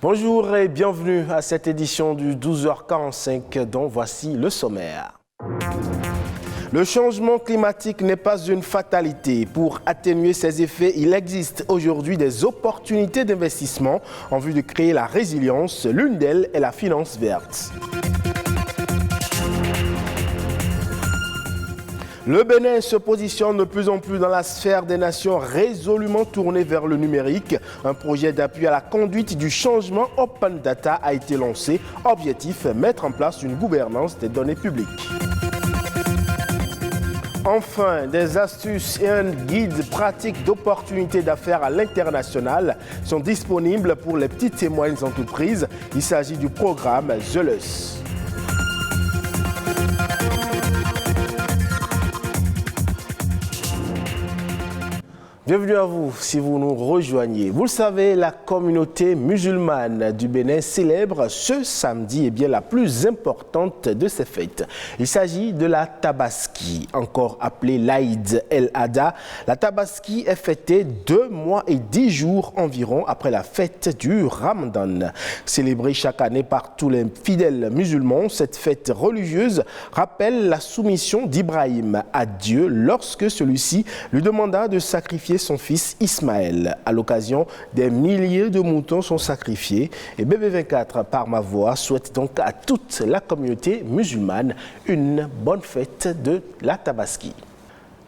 Bonjour et bienvenue à cette édition du 12h45 dont voici le sommaire. Le changement climatique n'est pas une fatalité. Pour atténuer ses effets, il existe aujourd'hui des opportunités d'investissement en vue de créer la résilience. L'une d'elles est la finance verte. Le Bénin se positionne de plus en plus dans la sphère des nations résolument tournées vers le numérique. Un projet d'appui à la conduite du changement Open Data a été lancé. Objectif, mettre en place une gouvernance des données publiques. Enfin, des astuces et un guide pratique d'opportunités d'affaires à l'international sont disponibles pour les petites et moyennes entreprises. Il s'agit du programme ZELUS. Bienvenue à vous si vous nous rejoignez. Vous le savez, la communauté musulmane du Bénin célèbre ce samedi la plus importante de ses fêtes. Il s'agit de la Tabaski, encore appelée l'Aïd el-Adha. La Tabaski est fêtée 2 mois et 10 jours environ après la fête du Ramadan. Célébrée chaque année par tous les fidèles musulmans, cette fête religieuse rappelle la soumission d'Ibrahim à Dieu lorsque celui-ci lui demanda de sacrifier son fils Ismaël. À l'occasion, des milliers de moutons sont sacrifiés et BB24 par ma voix souhaite donc à toute la communauté musulmane une bonne fête de la Tabaski.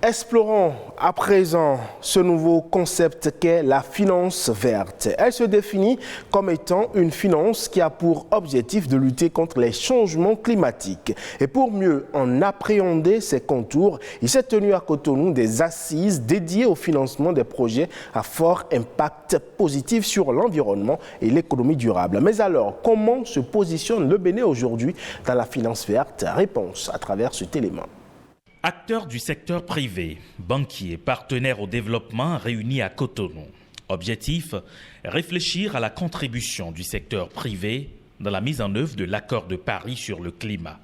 Explorons à présent ce nouveau concept qu'est la finance verte. Elle se définit comme étant une finance qui a pour objectif de lutter contre les changements climatiques. Et pour mieux en appréhender ses contours, il s'est tenu à Cotonou des assises dédiées au financement des projets à fort impact positif sur l'environnement et l'économie durable. Mais alors, comment se positionne le Bénin aujourd'hui dans la finance verte? Réponse à travers cet élément. Acteurs du secteur privé, banquiers, partenaires au développement réunis à Cotonou. Objectif, réfléchir à la contribution du secteur privé dans la mise en œuvre de l'accord de Paris sur le climat.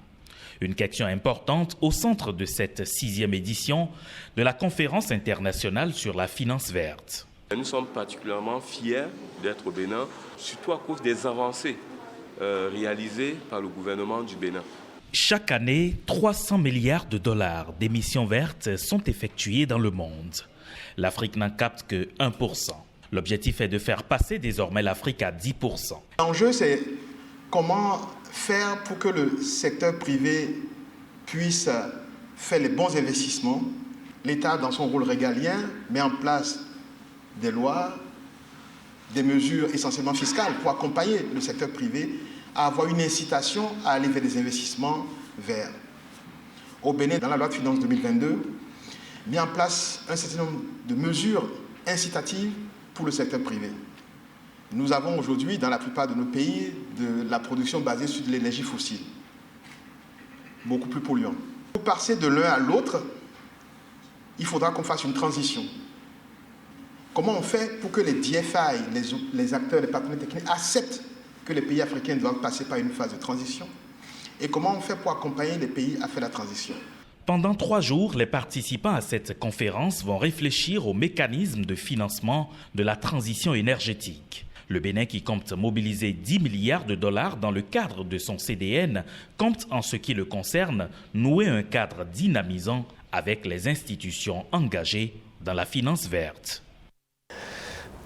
Une question importante au centre de cette 6e édition de la conférence internationale sur la finance verte. Nous sommes particulièrement fiers d'être au Bénin, surtout à cause des avancées réalisées par le gouvernement du Bénin. Chaque année, 300 milliards de dollars d'émissions vertes sont effectuées dans le monde. L'Afrique n'en capte que 1%. L'objectif est de faire passer désormais l'Afrique à 10%. L'enjeu, c'est comment faire pour que le secteur privé puisse faire les bons investissements. L'État, dans son rôle régalien, met en place des lois, des mesures essentiellement fiscales pour accompagner le secteur privé à avoir une incitation à aller vers des investissements verts. Au Bénin, dans la loi de finances 2022, mis en place un certain nombre de mesures incitatives pour le secteur privé. Nous avons aujourd'hui, dans la plupart de nos pays, de la production basée sur de l'énergie fossile, beaucoup plus polluante. Pour passer de l'un à l'autre, il faudra qu'on fasse une transition. Comment on fait pour que les DFI, les acteurs, les partenaires techniques acceptent que les pays africains doivent passer par une phase de transition et comment on fait pour accompagner les pays à faire la transition. Pendant 3 jours, les participants à cette conférence vont réfléchir aux mécanismes de financement de la transition énergétique. Le Bénin, qui compte mobiliser 10 milliards de dollars dans le cadre de son CDN, compte en ce qui le concerne nouer un cadre dynamisant avec les institutions engagées dans la finance verte.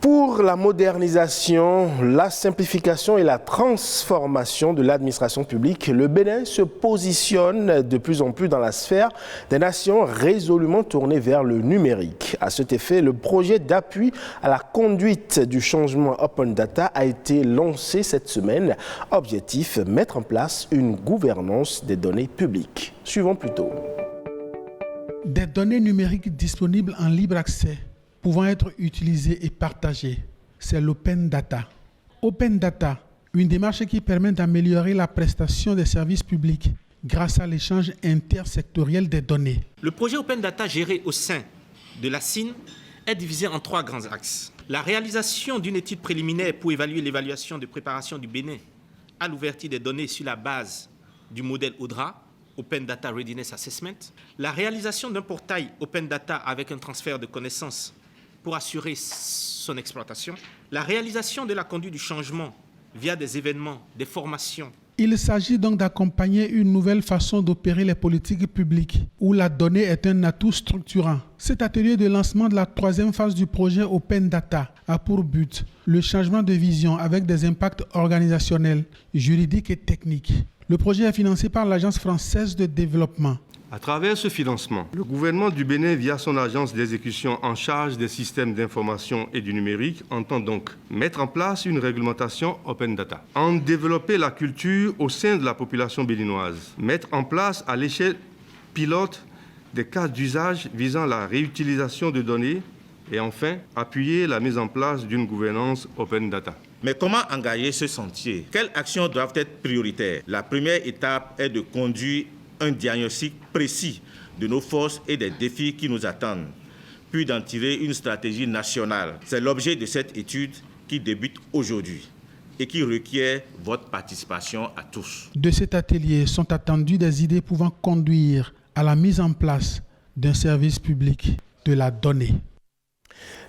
Pour la modernisation, la simplification et la transformation de l'administration publique, le Bénin se positionne de plus en plus dans la sphère des nations résolument tournées vers le numérique. À cet effet, le projet d'appui à la conduite du changement Open Data a été lancé cette semaine. Objectif, mettre en place une gouvernance des données publiques. Suivons plutôt. Des données numériques disponibles en libre accès pouvant être utilisées et partagées, c'est l'Open Data. Open Data, une démarche qui permet d'améliorer la prestation des services publics grâce à l'échange intersectoriel des données. Le projet Open Data géré au sein de la CIN est divisé en 3 grands axes. La réalisation d'une étude préliminaire pour évaluer l'évaluation de préparation du Bénin à l'ouverture des données sur la base du modèle ODRA, Open Data Readiness Assessment, la réalisation d'un portail Open Data avec un transfert de connaissances pour assurer son exploitation, la réalisation de la conduite du changement via des événements, des formations. Il s'agit donc d'accompagner une nouvelle façon d'opérer les politiques publiques, où la donnée est un atout structurant. Cet atelier de lancement de la troisième phase du projet Open Data a pour but le changement de vision avec des impacts organisationnels, juridiques et techniques. Le projet est financé par l'Agence française de développement. À travers ce financement, le gouvernement du Bénin, via son agence d'exécution en charge des systèmes d'information et du numérique, entend donc mettre en place une réglementation Open Data, en développer la culture au sein de la population béninoise, mettre en place à l'échelle pilote des cas d'usage visant la réutilisation de données et enfin appuyer la mise en place d'une gouvernance Open Data. Mais comment engager ce sentier? Quelles actions doivent être prioritaires? La première étape est de conduire un diagnostic précis de nos forces et des défis qui nous attendent, puis d'en tirer une stratégie nationale. C'est l'objet de cette étude qui débute aujourd'hui et qui requiert votre participation à tous. De cet atelier sont attendues des idées pouvant conduire à la mise en place d'un service public de la donnée.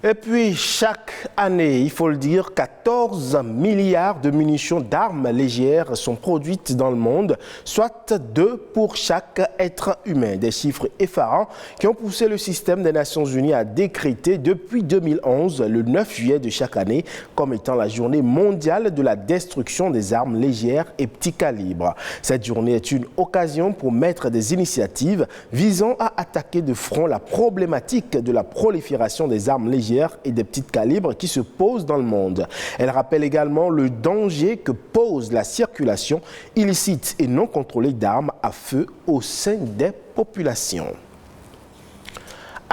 Et puis, chaque année, il faut le dire, 14 milliards de munitions d'armes légères sont produites dans le monde, soit 2 pour chaque être humain. Des chiffres effarants qui ont poussé le système des Nations Unies à décréter depuis 2011, le 9 juillet de chaque année, comme étant la journée mondiale de la destruction des armes légères et petits calibres. Cette journée est une occasion pour mettre des initiatives visant à attaquer de front la problématique de la prolifération des armes légères et des petits calibres qui se posent dans le monde. Elle rappelle également le danger que pose la circulation illicite et non contrôlée d'armes à feu au sein des populations.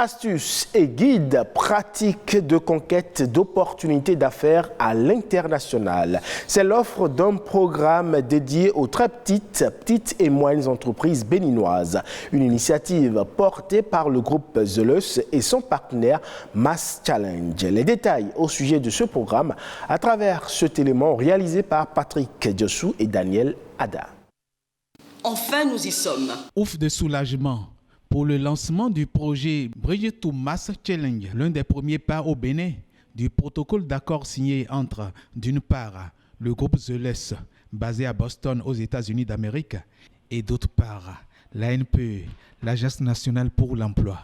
Astuces et guides pratiques de conquête d'opportunités d'affaires à l'international. C'est l'offre d'un programme dédié aux très petites et moyennes entreprises béninoises. Une initiative portée par le groupe Zelus et son partenaire Mass Challenge. Les détails au sujet de ce programme à travers cet élément réalisé par Patrick Diossou et Daniel Ada. Enfin, nous y sommes. Ouf de soulagement pour le lancement du projet Bridge to Mass Challenge, l'un des premiers pas au Bénin du protocole d'accord signé entre, d'une part, le groupe Zelus, basé à Boston aux États-Unis d'Amérique, et d'autre part, l'ANPE, l'Agence nationale pour l'emploi,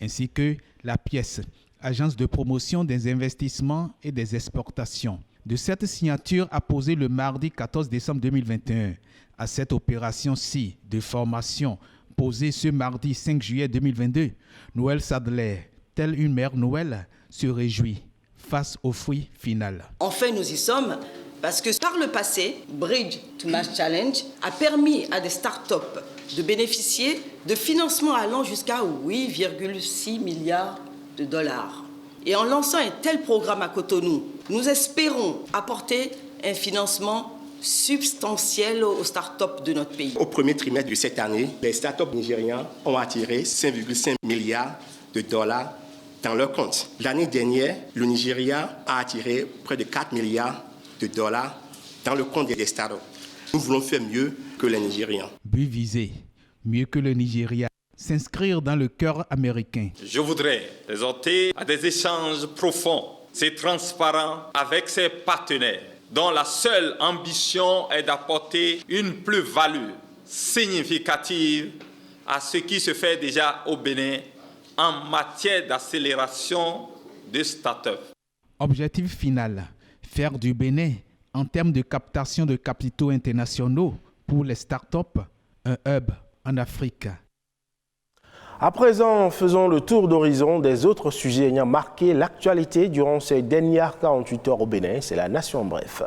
ainsi que la pièce, Agence de promotion des investissements et des exportations. De cette signature apposée le mardi 14 décembre 2021 à cette opération-ci de formation posée ce mardi 5 juillet 2022, Noël Sadler, telle une mère Noël, se réjouit face au fruit final. Enfin, nous y sommes parce que par le passé, Bridge to Mass Challenge a permis à des startups de bénéficier de financements allant jusqu'à 8,6 milliards de dollars. Et en lançant un tel programme à Cotonou, nous espérons apporter un financement substantiel aux startups de notre pays. Au premier trimestre de cette année, les startups nigériens ont attiré 5,5 milliards de dollars dans leur compte. L'année dernière, le Nigeria a attiré près de 4 milliards de dollars dans le compte des startups. Nous voulons faire mieux que les Nigériens. But visé, mieux que le Nigeria, s'inscrire dans le cœur américain. Je voudrais exhorter à des échanges profonds et transparents avec ses partenaires, dont la seule ambition est d'apporter une plus-value significative à ce qui se fait déjà au Bénin en matière d'accélération de start-up. Objectif final, faire du Bénin, en termes de captation de capitaux internationaux pour les start-up, un hub en Afrique. À présent, faisons le tour d'horizon des autres sujets ayant marqué l'actualité durant ces dernières 48 heures au Bénin. C'est la Nation en bref.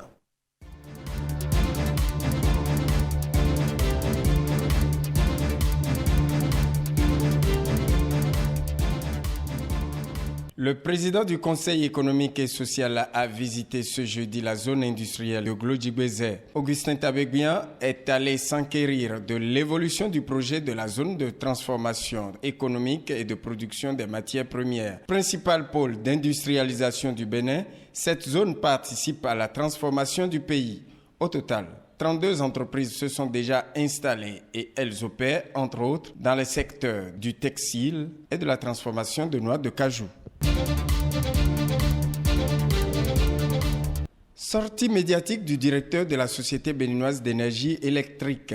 Le président du Conseil économique et social a visité ce jeudi la zone industrielle de Glodjibézé. Augustin Tabegbian est allé s'enquérir de l'évolution du projet de la zone de transformation économique et de production des matières premières. Principal pôle d'industrialisation du Bénin, cette zone participe à la transformation du pays. Au total, 32 entreprises se sont déjà installées et elles opèrent, entre autres, dans les secteurs du textile et de la transformation de noix de cajou. Sortie médiatique du directeur de la Société béninoise d'énergie électrique.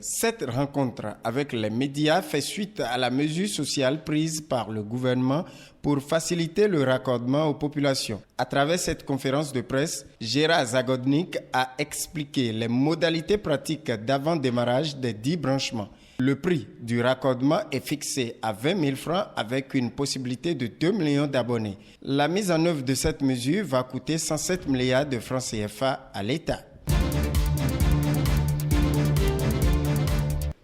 Cette rencontre avec les médias fait suite à la mesure sociale prise par le gouvernement pour faciliter le raccordement aux populations. À travers cette conférence de presse, Gérard Zagodnik a expliqué les modalités pratiques d'avant-démarrage des 10 branchements. Le prix du raccordement est fixé à 20 000 francs avec une possibilité de 2 millions d'abonnés. La mise en œuvre de cette mesure va coûter 107 milliards de francs CFA à l'État.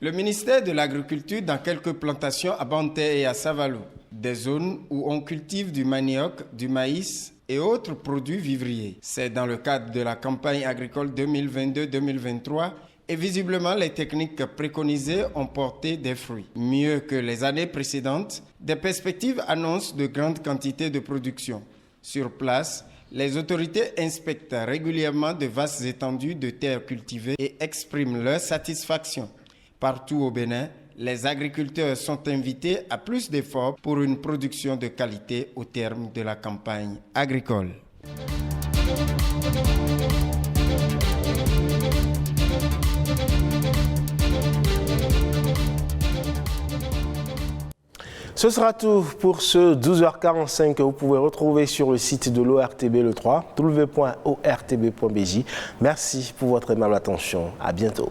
Le ministère de l'Agriculture dans quelques plantations à Banté et à Savalou, des zones où on cultive du manioc, du maïs et autres produits vivriers. C'est dans le cadre de la campagne agricole 2022-2023 et visiblement les techniques préconisées ont porté des fruits. Mieux que les années précédentes, des perspectives annoncent de grandes quantités de production. Sur place, les autorités inspectent régulièrement de vastes étendues de terres cultivées et expriment leur satisfaction. Partout au Bénin, les agriculteurs sont invités à plus d'efforts pour une production de qualité au terme de la campagne agricole. Ce sera tout pour ce 12h45 que vous pouvez retrouver sur le site de l'ORTB le 3, www.ortb.bj. Merci pour votre aimable attention. À bientôt.